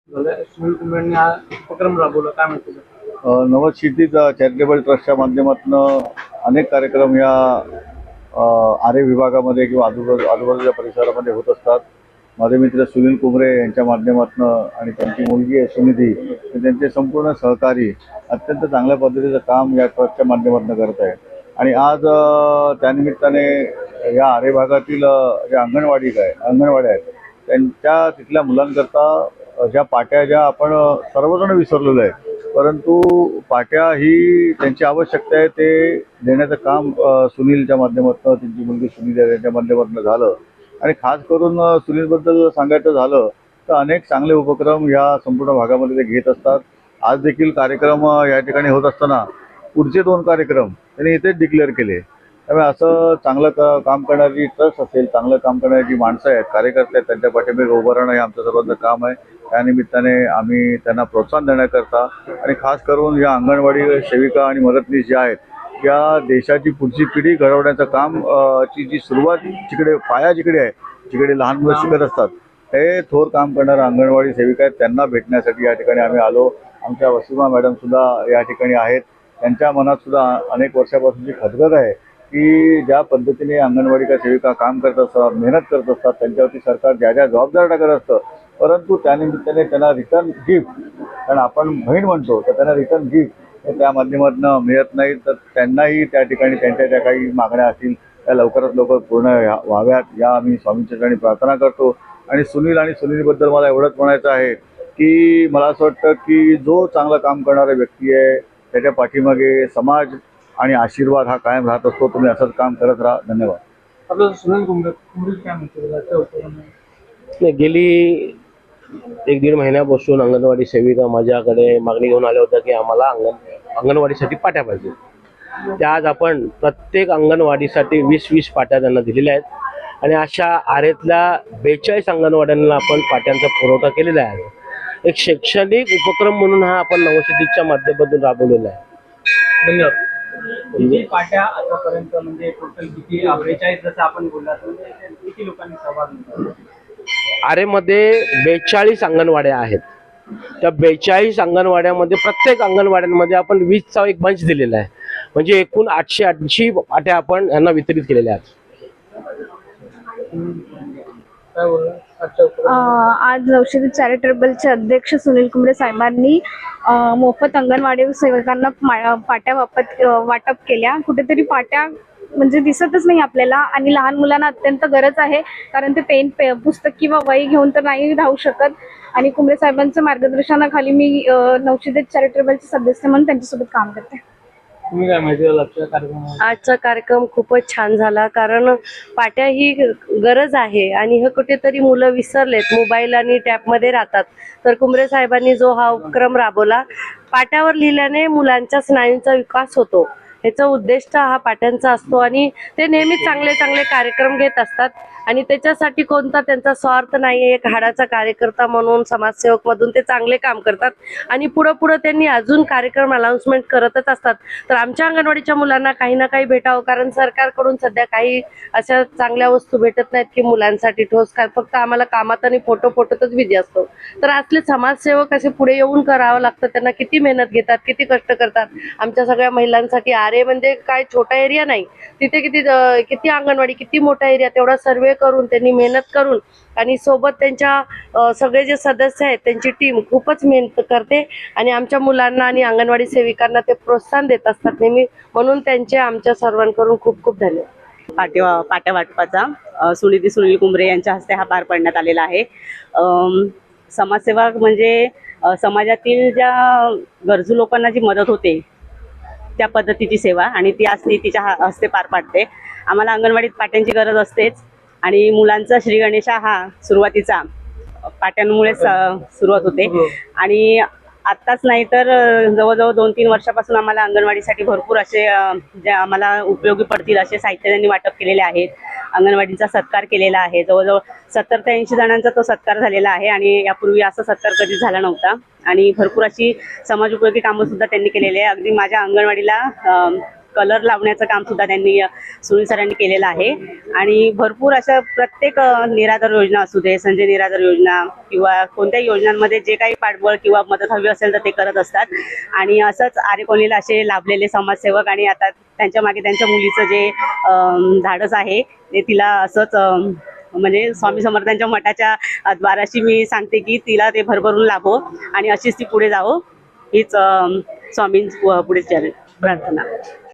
सुनील कुंबळेंनी हा उपक्रम राबवला, काय म्हणते? नवद क्षितिज चॅरिटेबल ट्रस्टच्या माध्यमातून अनेक कार्यक्रम या आरे विभागामध्ये किंवा आजूबाजूच्या परिसरामध्ये होत असतात. माझे मित्र सुनील कुंबळे यांच्या माध्यमातून आणि त्यांची मुलगी आहे सुनिधी, त्यांचे संपूर्ण सहकारी अत्यंत चांगल्या पद्धतीचं काम या ट्रस्टच्या माध्यमातून करत आहे. आणि आज त्यानिमित्ताने या आरे भागातील ज्या अंगणवाड्या आहेत त्यांच्या तिथल्या मुलांकरता ज्या पाट्या ज्या आपण सर्वजण विसरलेलो आहे, परंतु पाट्या ही त्यांची आवश्यकता आहे ते देण्याचं काम सुनीलच्या माध्यमातून, त्यांची मुलगी सुनील यांच्या माध्यमातून झालं. आणि खास करून सुनीलबद्दल सांगायचं झालं तर अनेक चांगले उपक्रम या संपूर्ण भागामध्ये ते घेत असतात. आज देखील कार्यक्रम या ठिकाणी होत असताना पुढचे 2 कार्यक्रम त्यांनी इथेच डिक्लेअर केले. त्यामुळे असं चांगलं काम करणारी ट्रस्ट असेल, चांगलं काम करणारी जी माणसं आहेत, कार्यकर्ते आहेत, त्यांच्या पाठीमागे उभं राहणं हे आमचं सर्वांचं काम आहे. त्यानिमित्ताने आम्ही त्यांना प्रोत्साहन देण्याकरता आणि खास करून या अंगणवाडी सेविका आणि मदतनीस ज्या आहेत या देशाची पुढची पिढी घडवण्याचं काम ची जी सुरुवात जिकडे पाया जिकडे आहे, जिकडे लहान मुलं शिकत असतात, हे थोर काम करणाऱ्या अंगणवाडी सेविका आहेत, त्यांना भेटण्यासाठी या ठिकाणी आम्ही आलो. आमच्या वसुमा मॅडमसुद्धा या ठिकाणी आहेत. त्यांच्या मनात सुद्धा अनेक वर्षापासूनची खदगद आहे की ज्या पद्धतीने अंगणवाडी सेविका काम करत असतात, मेहनत करत असतात, त्यांच्यावरती सरकार ज्या ज्या जबाबदाऱ्या टाकत असतं, परंतु त्यानिमित्ताने त्यांना रिटर्न गिफ्ट, कारण आपण बहीण म्हणतो तर त्यांना रिटर्न गिफ्ट हे त्या माध्यमातून मिळत नाही. तर त्यांनाही त्या ठिकाणी त्यांच्या ज्या काही मागण्या असतील त्या लवकरात लवकर पूर्ण व्हाव्यात या आम्ही स्वामींच्या ठिकाणी प्रार्थना करतो. आणि सुनील आणि सुनीलबद्दल मला एवढंच म्हणायचं आहे की मला असं वाटतं की जो चांगलं काम करणारा व्यक्ती आहे त्याच्या पाठीमागे समाज आणि आशीर्वाद हा कायम राहत असतो. तुम्ही असंच काम करत राहा. धन्यवाद. आपलं सुनील कुंबळे काय म्हणते? नाही, गेली 1-1.5 महिन्यापासून अंगणवाडी सेविका माझ्याकडे मागणी घेऊन आल्या होत्या की आम्हाला अंगणवाडीसाठी पाट्या पाहिजे. त्या आज आपण प्रत्येक अंगणवाडीसाठी 20-20 पाट्या त्यांना दिलेल्या आहेत. आणि अशा आरेतल्या 42 अंगणवाड्यांना आपण पाट्यांचा पुरवठा केलेला आहे. एक शैक्षणिक उपक्रम म्हणून हा आपण नवक्षितिजच्या माध्यमातून राबवलेला आहे. धन्यवाद. किती पाट्या आतापर्यंत, म्हणजे टोटल किती? 42 जसं आपण बोलला, किती लोकांनी सहभाग घेतला? आरेमध्ये 42 अंगणवाड्या आहेत. त्या 42 अंगणवाड्यामध्ये प्रत्येक अंगणवाड्यांमध्ये आपण 20चा एक बंच दिलेला आहे. म्हणजे एकूण 880 पाट्या आपण यांना वितरित केलेल्या आहेत. आज नवक्षितिज चॅरिटेबलचे अध्यक्ष सुनील कुंबळे साहेबांनी मोफत अंगणवाडी सेवकांना पाट्या वाटप केल्या. कुठेतरी पाट्या म्हणजे दिसतच नाही आपल्याला, आणि लहान मुलांना अत्यंत गरज आहे, कारण ते पेन पुस्तक किंवा वही घेऊन तर नाही राहू शकत. आणि कुंबळे साहेबांच्या मार्गदर्शनाखाली मी नवक्षितिज चॅरिटेबलचे सदस्य म्हणून त्यांच्यासोबत काम करते. तुम्ही काय माहिती आजच्या कार्यक्रमात? आजचा कार्यक्रम खूपच छान झाला, कारण पाट्या ही गरज आहे आणि हे कुठेतरी मुलं विसरलेत, मोबाईल आणि टॅबमध्ये राहतात. तर कुंबळे साहेबांनी जो हा उपक्रम राबवला, पाट्यावर लिहिल्याने मुलांच्या स्नायूंचा विकास होतो, ह्याचा उद्देश हा पाट्यांचा असतो. आणि ते नेहमी चांगले चांगले कार्यक्रम घेत असतात आणि त्याच्यासाठी कोणता त्यांचा स्वार्थ नाही. एक हाडाचा कार्यकर्ता म्हणून, समाजसेवक मधून ते चांगले काम करतात आणि पुढे त्यांनी अजून कार्यक्रम अनाउन्समेंट करतच असतात. तर आमच्या अंगणवाडीच्या मुलांना काही ना काही भेटावं, कारण सरकारकडून सध्या काही अशा चांगल्या वस्तू भेटत नाहीत की मुलांसाठी ठोस काय, फक्त आम्हाला कामात आणि फोटोतच बिझी असतो. तर असले समाजसेवक असे पुढे येऊन करावं लागतं. त्यांना किती मेहनत घेतात, किती कष्ट करतात. आमच्या सगळ्या महिलांसाठी आरे म्हणजे काय छोटा एरिया नाही, तिथे किती अंगणवाडी, किती मोठा एरिया, तेवढा सर्वे करून त्यांनी मेहनत करून, आणि सोबत त्यांच्या सगळे जे सदस्य आहेत त्यांची टीम खूपच मेहनत करते आणि आमच्या मुलांना आणि अंगणवाडी सेविकांना ते प्रोत्साहन देत असतात नेहमी. म्हणून त्यांचे आमच्या सर्वांकडून खूप खूप धन्यवाद. पाट्या वाटपाचा सुनील कुंबळे यांच्या हस्ते हा पार पाडण्यात आलेला आहे. समाजसेवा म्हणजे समाजातील ज्या गरजू लोकांना जी मदत होते त्या पद्धतीची सेवा, आणि ती आज ती तिच्या हस्ते पार पाडते. आम्हाला अंगणवाडीत पाट्यांची गरज असतेच, आणि मुलांचा श्री गणेशा हा सुरुवातीचा पाट्यांमुळे सुरुवात होते. आणि आत्ताच नाही तर जवळजवळ 2-3 वर्षापासून आम्हाला अंगणवाडीसाठी भरपूर असे जे आम्हाला उपयोगी पडतील असे साहित्य त्यांनी वाटप केलेले आहेत. अंगणवाडीचा सत्कार केलेला आहे. जवळजवळ 70 ते 80 जणांचा तो सत्कार झालेला आहे, आणि यापूर्वी असा सत्कार कधीच झाला नव्हता. आणि भरपूर अशी समाज उपयोगी कामं सुद्धा त्यांनी केलेली आहे. अगदी माझ्या अंगणवाडीला कलर लावण्याचं काम सुद्धा त्यांनी सुनील सरांनी केलेलं आहे. आणि भरपूर अशा प्रत्येक निराधार योजना असू दे, संजय निराधार योजना किंवा कोणत्याही योजनांमध्ये जे काही पाठबळ किंवा मदत हवी असेल तर ते करत असतात. आणि असंच आरे कॉलनीला असे लाभलेले समाजसेवक आणि आता त्यांच्या मागे त्यांच्या मुलीचं जे धाडस आहे ते तिला असंच म्हणजे स्वामी समर्थांच्या मठाच्या द्वाराशी मी सांगते की तिला ते भरभरून लाभो आणि अशीच ती पुढे जावो, हीच स्वामीं पुढे प्रार्थना.